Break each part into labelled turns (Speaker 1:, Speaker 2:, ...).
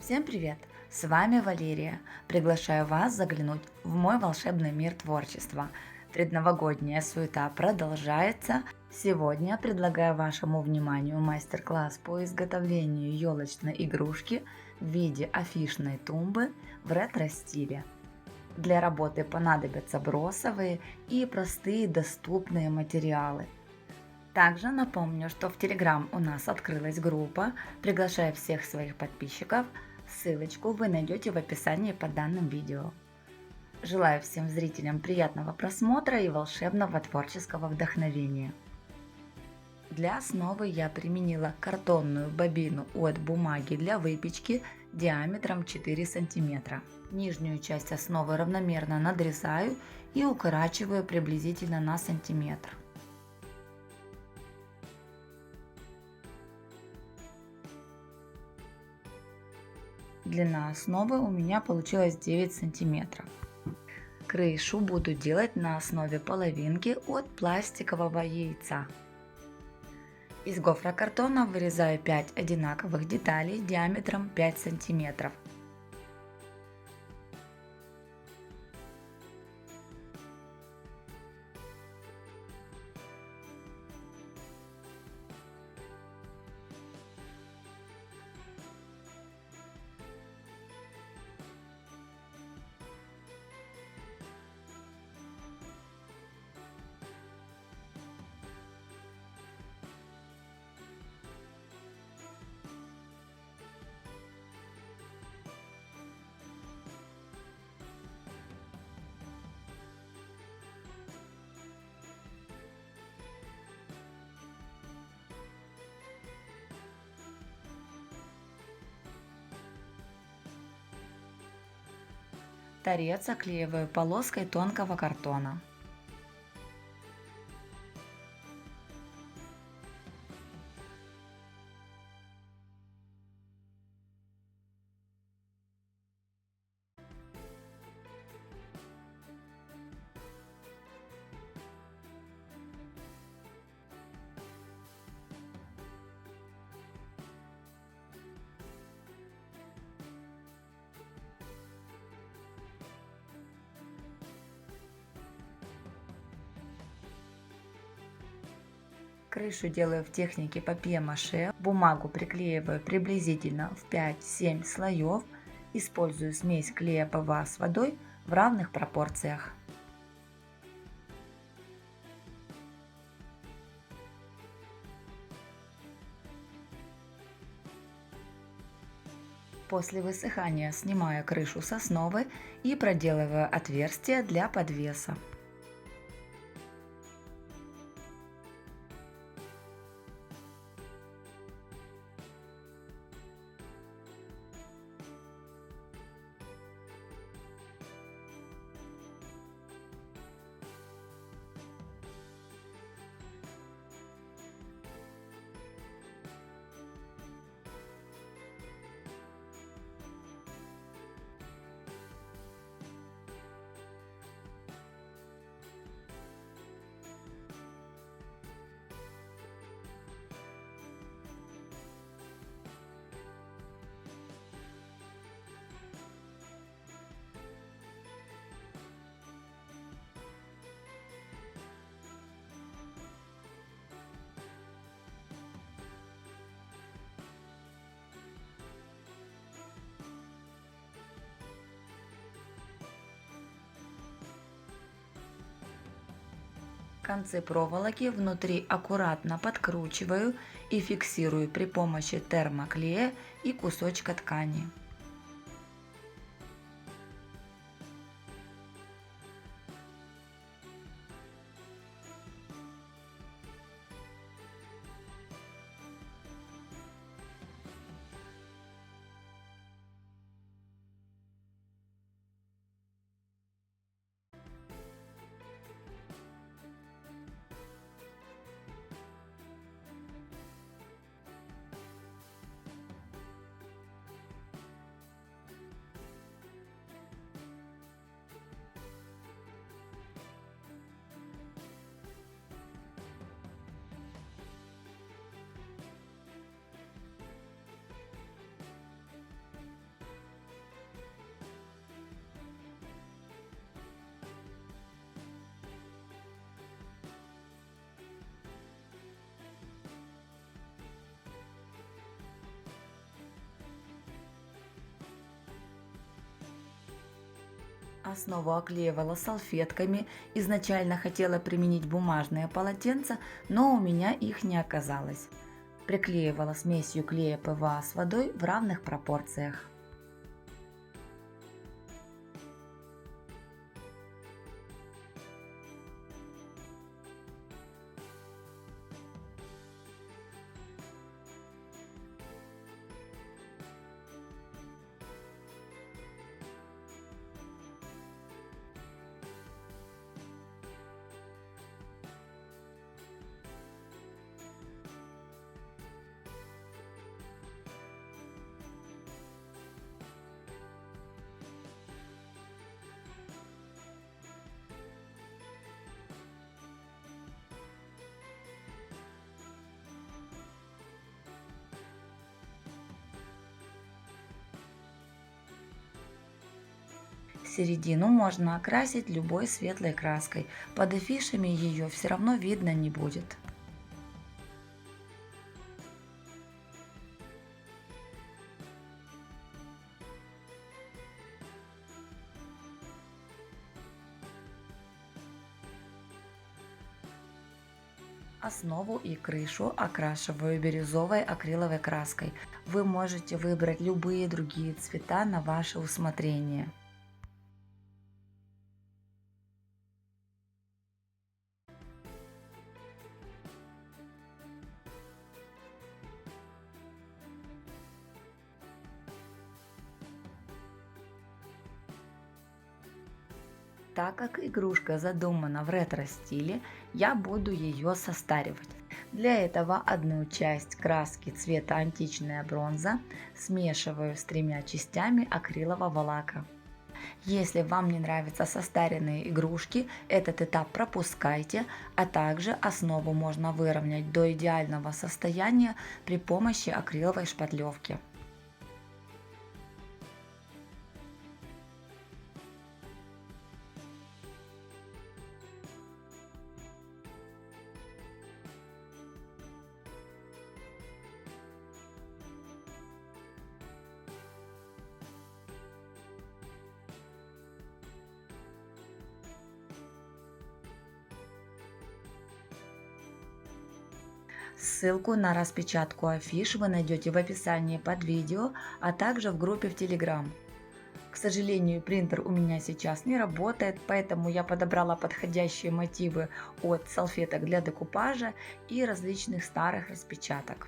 Speaker 1: Всем привет! С вами Валерия. Приглашаю вас заглянуть в мой волшебный мир творчества. Предновогодняя суета продолжается. Сегодня предлагаю вашему вниманию мастер-класс по изготовлению елочной игрушки в виде афишной тумбы в ретро-стиле. Для работы понадобятся бросовые и простые доступные материалы. Также напомню, что в Telegram у нас открылась группа. Приглашаю всех своих подписчиков. Ссылочку вы найдете в описании под данным видео. Желаю всем зрителям приятного просмотра и волшебного творческого вдохновения. Для основы я применила картонную бобину от бумаги для выпечки диаметром 4 см. Нижнюю часть основы равномерно надрезаю и укорачиваю приблизительно на сантиметр. Длина основы у меня получилась 9 сантиметров. Крышу буду делать на основе половинки от пластикового яйца. Из гофрокартона вырезаю 5 одинаковых деталей диаметром 5 сантиметров. Торец оклеиваю полоской тонкого картона. Крышу делаю в технике папье-маше. Бумагу приклеиваю приблизительно в 5-7 слоев. Использую смесь клея ПВА с водой в равных пропорциях. После высыхания снимаю крышу с основы и проделываю отверстие для подвеса. Концы проволоки внутри аккуратно подкручиваю и фиксирую при помощи термоклея и кусочка ткани. Основу оклеивала салфетками, изначально хотела применить бумажные полотенца, но у меня их не оказалось. Приклеивала смесью клея ПВА с водой в равных пропорциях. Середину можно окрасить любой светлой краской, под афишами ее все равно видно не будет. Основу и крышу окрашиваю бирюзовой акриловой краской. Вы можете выбрать любые другие цвета на ваше усмотрение. Так как игрушка задумана в ретро-стиле, я буду ее состаривать. Для этого одну часть краски цвета античная бронза смешиваю с 3 частями акрилового лака. Если вам не нравятся состаренные игрушки, этот этап пропускайте, а также основу можно выровнять до идеального состояния при помощи акриловой шпатлевки. Ссылку на распечатку афиш вы найдете в описании под видео, а также в группе в Telegram. К сожалению, принтер у меня сейчас не работает, поэтому я подобрала подходящие мотивы от салфеток для декупажа и различных старых распечаток.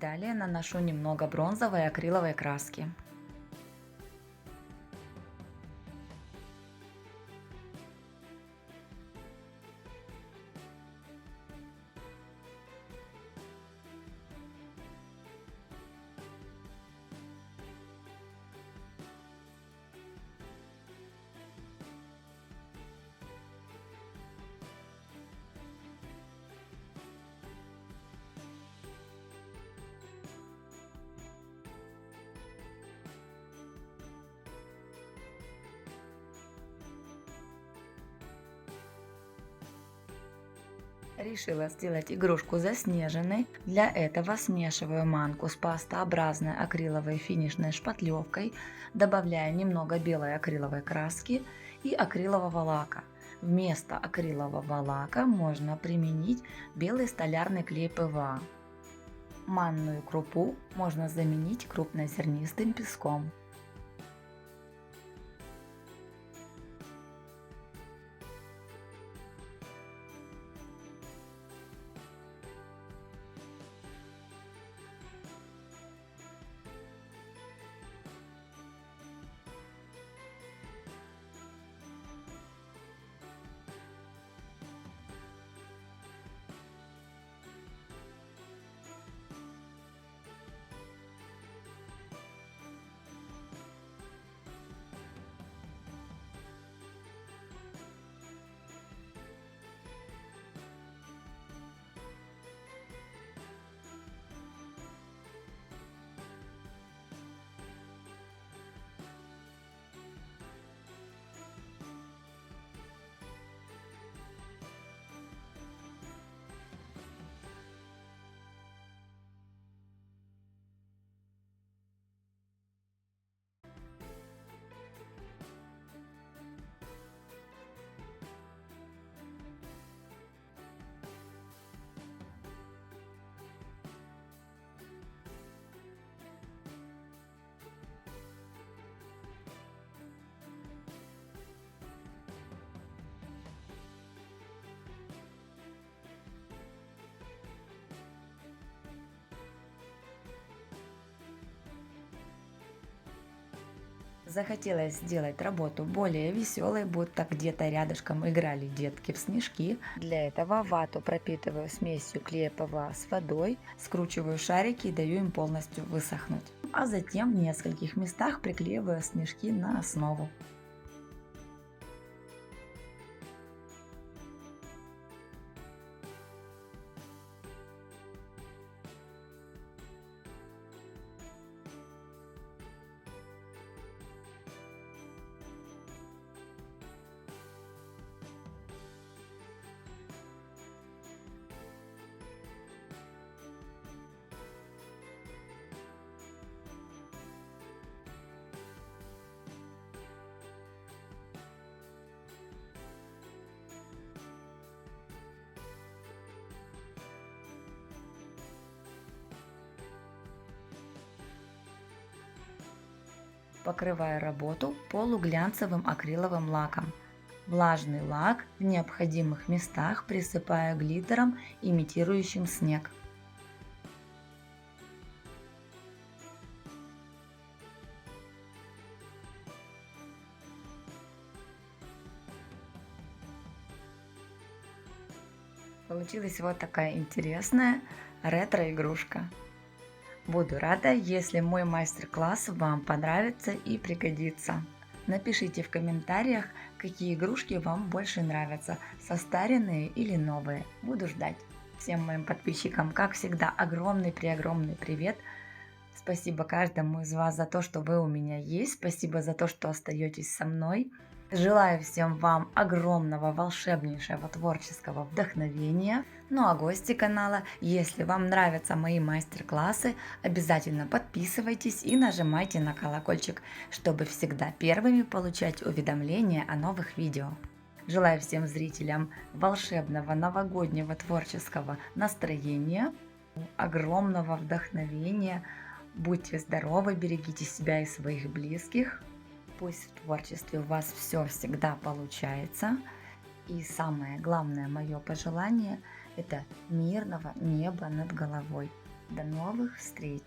Speaker 1: Далее наношу немного бронзовой акриловой краски. Решила сделать игрушку заснеженной. Для этого смешиваю манку с пастообразной акриловой финишной шпатлевкой, добавляю немного белой акриловой краски и акрилового лака. Вместо акрилового лака можно применить белый столярный клей ПВА. Манную крупу можно заменить крупнозернистым песком. Захотелось сделать работу более веселой, будто где-то рядышком играли детки в снежки. Для этого вату пропитываю смесью клея ПВА с водой, скручиваю шарики и даю им полностью высохнуть. А затем в нескольких местах приклеиваю снежки на основу. Покрываю работу полуглянцевым акриловым лаком. Влажный лак в необходимых местах присыпаю глиттером, имитирующим снег. Получилась вот такая интересная ретро-игрушка. Буду рада, если мой мастер-класс вам понравится и пригодится. Напишите в комментариях, какие игрушки вам больше нравятся, состаренные или новые. Буду ждать. Всем моим подписчикам, как всегда, огромный привет. Спасибо каждому из вас за то, что вы у меня есть. Спасибо за то, что остаетесь со мной. Желаю всем вам огромного волшебнейшего творческого вдохновения. Ну а гости канала, если вам нравятся мои мастер-классы, обязательно подписывайтесь и нажимайте на колокольчик, чтобы всегда первыми получать уведомления о новых видео. Желаю всем зрителям волшебного новогоднего творческого настроения, огромного вдохновения. Будьте здоровы, берегите себя и своих близких. Пусть в творчестве у вас все всегда получается. И самое главное мое пожелание – это мирного неба над головой. До новых встреч!